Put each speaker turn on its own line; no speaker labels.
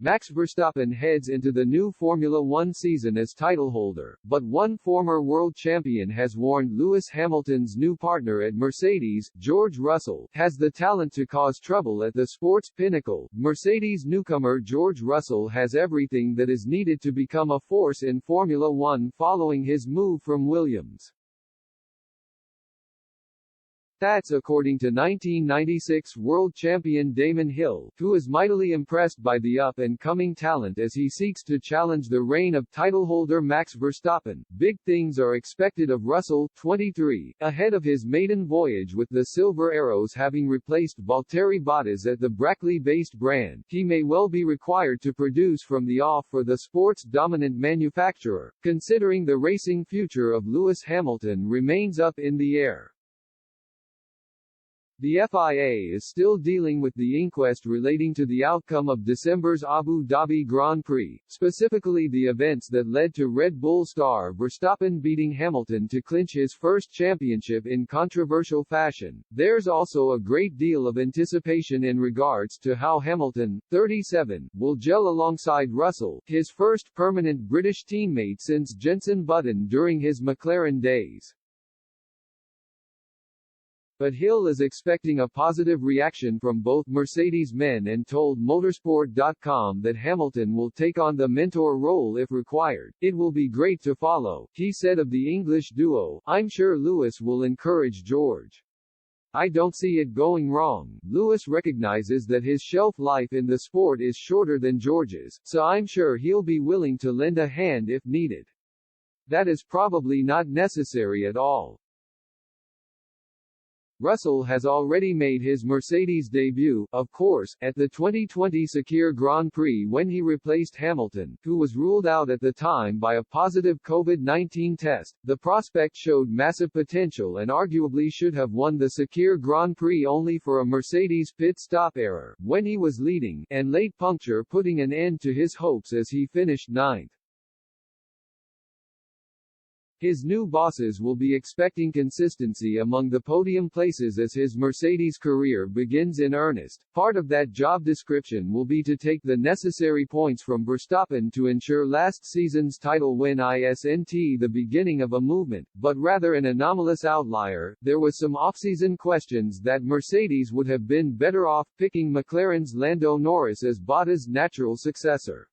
Max Verstappen heads into the new Formula One season as titleholder, but one former world champion has warned Lewis Hamilton's new partner at Mercedes, George Russell, has the talent to cause trouble at the sport's pinnacle. Mercedes newcomer George Russell has everything that is needed to become a force in Formula One following his move from Williams. That's according to 1996 world champion Damon Hill, who is mightily impressed by the up-and-coming talent as he seeks to challenge the reign of titleholder Max Verstappen. Big things are expected of Russell, 23, ahead of his maiden voyage with the Silver Arrows having replaced Valtteri Bottas at the Brackley-based brand. He may well be required to produce from the off for the sport's dominant manufacturer, considering the racing future of Lewis Hamilton remains up in the air. The FIA is still dealing with the inquest relating to the outcome of December's Abu Dhabi Grand Prix, specifically the events that led to Red Bull star Verstappen beating Hamilton to clinch his first championship in controversial fashion. There's also a great deal of anticipation in regards to how Hamilton, 37, will gel alongside Russell, his first permanent British teammate since Jenson Button during his McLaren days. But Hill is expecting a positive reaction from both Mercedes men and told Motorsport.com that Hamilton will take on the mentor role if required. It will be great to follow, he said of the English duo. I'm sure Lewis will encourage George. I don't see it going wrong. Lewis recognizes that his shelf life in the sport is shorter than George's, so I'm sure he'll be willing to lend a hand if needed. That is probably not necessary at all. Russell has already made his Mercedes debut, of course, at the 2020 Sakir Grand Prix when he replaced Hamilton, who was ruled out at the time by a positive COVID-19 test. The prospect showed massive potential and arguably should have won the Sakir Grand Prix only for a Mercedes pit stop error, when he was leading, and late puncture putting an end to his hopes as he finished ninth. His new bosses will be expecting consistency among the podium places as his Mercedes career begins in earnest. Part of that job description will be to take the necessary points from Verstappen to ensure last season's title win isn't the beginning of a movement, but rather an anomalous outlier. There was some off-season questions that Mercedes would have been better off picking McLaren's Lando Norris as Bottas' natural successor.